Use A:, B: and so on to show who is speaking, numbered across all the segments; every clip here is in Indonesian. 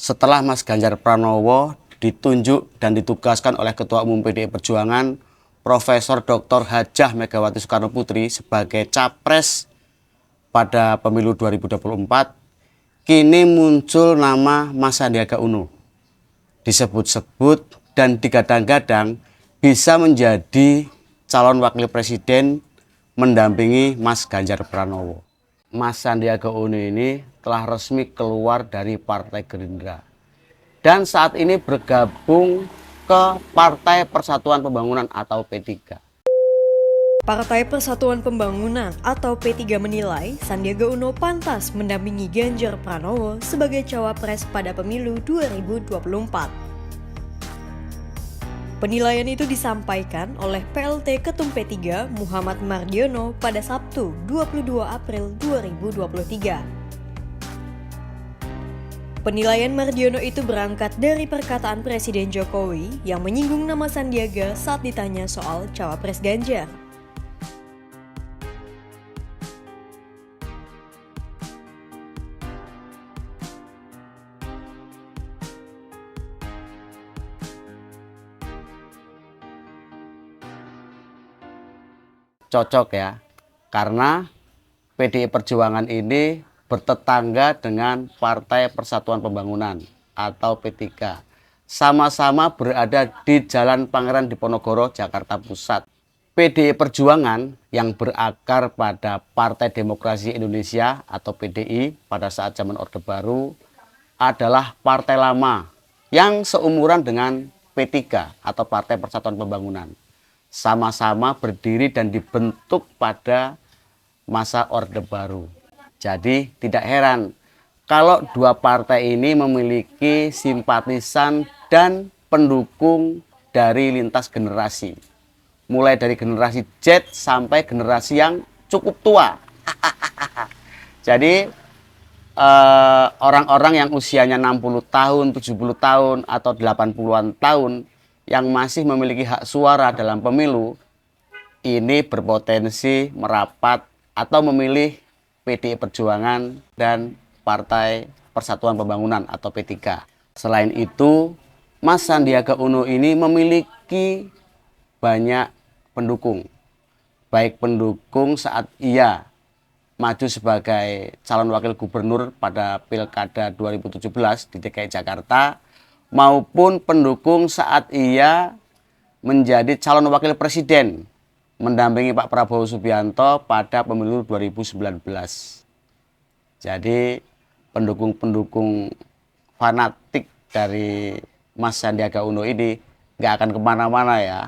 A: setelah Mas Ganjar Pranowo ditunjuk dan ditugaskan oleh Ketua Umum PDI Perjuangan Profesor Dr. Hajah Megawati Soekarno Putri sebagai capres pada pemilu 2024, kini muncul nama Mas Sandiaga Uno. Disebut-sebut dan digadang-gadang bisa menjadi calon wakil presiden mendampingi Mas Ganjar Pranowo. Mas Sandiaga Uno ini telah resmi keluar dari Partai Gerindra dan saat ini bergabung ke Partai Persatuan Pembangunan atau P3.
B: Partai Persatuan Pembangunan atau P3 menilai Sandiaga Uno pantas mendampingi Ganjar Pranowo sebagai cawapres pada pemilu 2024. Penilaian itu disampaikan oleh PLT Ketum P3 Muhammad Mardiono pada Sabtu 22 April 2023. Penilaian Mardiono itu berangkat dari perkataan Presiden Jokowi yang menyinggung nama Sandiaga saat ditanya soal cawapres Ganjar.
A: Cocok ya, karena PDI Perjuangan ini bertetangga dengan Partai Persatuan Pembangunan atau P3. Sama-sama berada di Jalan Pangeran Diponegoro, Jakarta Pusat. PDI Perjuangan yang berakar pada Partai Demokrasi Indonesia atau PDI pada saat zaman Orde Baru adalah partai lama yang seumuran dengan P3 atau Partai Persatuan Pembangunan. Sama-sama berdiri dan dibentuk pada masa Orde Baru. Jadi tidak heran kalau dua partai ini memiliki simpatisan dan pendukung dari lintas generasi. Mulai dari generasi Z sampai generasi yang cukup tua. Jadi orang-orang yang usianya 60 tahun, 70 tahun, atau 80-an tahun yang masih memiliki hak suara dalam pemilu, ini berpotensi merapat atau memilih PDI Perjuangan dan Partai Persatuan Pembangunan atau P3. Selain itu, Mas Sandiaga Uno ini memiliki banyak pendukung. Baik pendukung saat ia maju sebagai calon wakil gubernur pada Pilkada 2017 di DKI Jakarta, maupun pendukung saat ia menjadi calon wakil presiden mendampingi Pak Prabowo Subianto pada pemilu 2019. Jadi pendukung-pendukung fanatik dari Mas Sandiaga Uno ini nggak akan kemana-mana ya.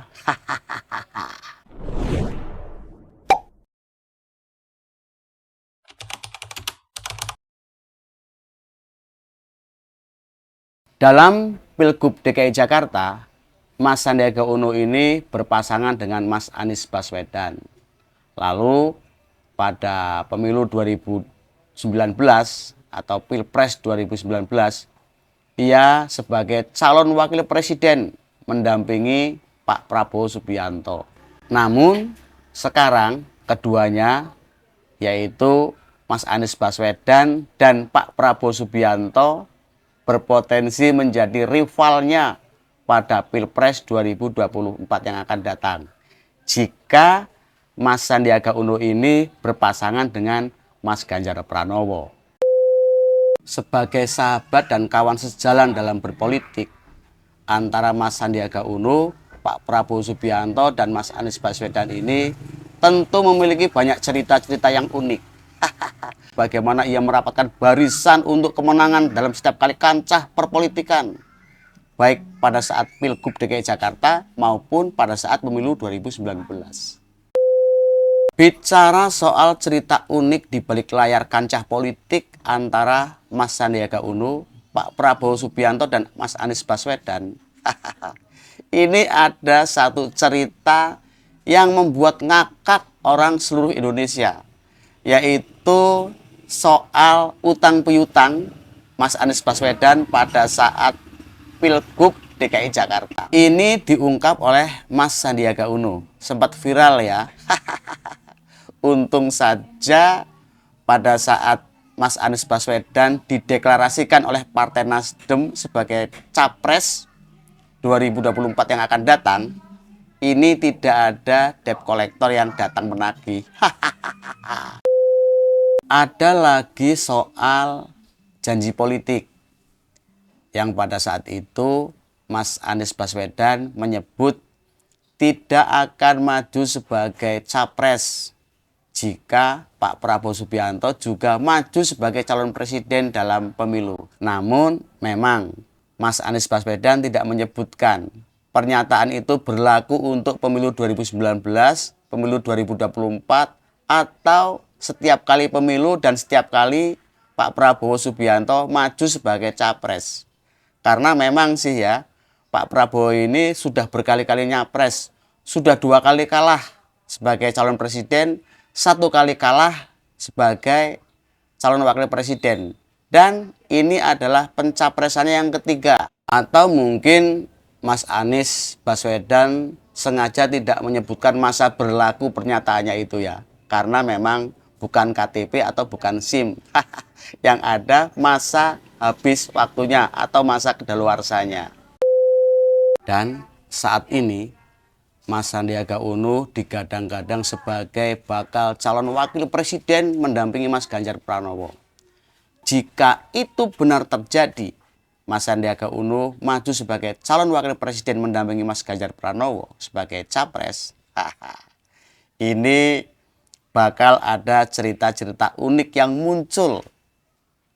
A: Dalam Pilgub DKI Jakarta, Mas Sandiaga Uno ini berpasangan dengan Mas Anies Baswedan. Lalu pada pemilu 2019 atau Pilpres 2019, ia sebagai calon wakil presiden mendampingi Pak Prabowo Subianto. Namun sekarang keduanya, yaitu Mas Anies Baswedan dan Pak Prabowo Subianto, berpotensi menjadi rivalnya pada Pilpres 2024 yang akan datang. Jika Mas Sandiaga Uno ini berpasangan dengan Mas Ganjar Pranowo. Sebagai sahabat dan kawan sejalan dalam berpolitik antara Mas Sandiaga Uno, Pak Prabowo Subianto, dan Mas Anies Baswedan ini tentu memiliki banyak cerita-cerita yang unik. Bagaimana ia merapatkan barisan untuk kemenangan dalam setiap kali kancah perpolitikan, baik pada saat Pilgub DKI Jakarta maupun pada saat pemilu 2019. Bicara soal cerita unik di balik layar kancah politik antara Mas Sandiaga Uno, Pak Prabowo Subianto, dan Mas Anies Baswedan, ini ada satu cerita yang membuat ngakak orang seluruh Indonesia, yaitu soal utang piutang Mas Anies Baswedan pada saat Pilgub DKI Jakarta. Ini diungkap oleh Mas Sandiaga Uno. Sempat viral ya. Untung saja pada saat Mas Anies Baswedan dideklarasikan oleh Partai Nasdem sebagai Capres 2024 yang akan datang, ini tidak ada debt collector yang datang menagih. Ada lagi soal janji politik yang pada saat itu Mas Anies Baswedan menyebut tidak akan maju sebagai capres jika Pak Prabowo Subianto juga maju sebagai calon presiden dalam pemilu. Namun memang Mas Anies Baswedan tidak menyebutkan pernyataan itu berlaku untuk pemilu 2019, pemilu 2024, atau setiap kali pemilu dan setiap kali Pak Prabowo Subianto maju sebagai capres. Karena memang sih ya, Pak Prabowo ini sudah berkali-kali nyapres, sudah 2 kali kalah sebagai calon presiden, 1 kali kalah sebagai calon wakil presiden. Dan ini adalah pencapresannya yang ketiga. Atau mungkin Mas Anies Baswedan sengaja tidak menyebutkan masa berlaku pernyataannya itu ya. Karena memang bukan KTP atau bukan SIM. Yang ada masa habis waktunya atau masa kedaluarsanya. Dan saat ini Mas Sandiaga Uno digadang-gadang sebagai bakal calon wakil presiden mendampingi Mas Ganjar Pranowo. Jika itu benar terjadi, Mas Sandiaga Uno maju sebagai calon wakil presiden mendampingi Mas Ganjar Pranowo sebagai capres. Ini bakal ada cerita-cerita unik yang muncul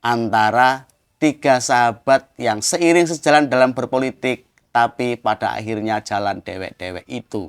A: antara 3 sahabat yang seiring sejalan dalam berpolitik, tapi pada akhirnya jalan dewek-dewek itu.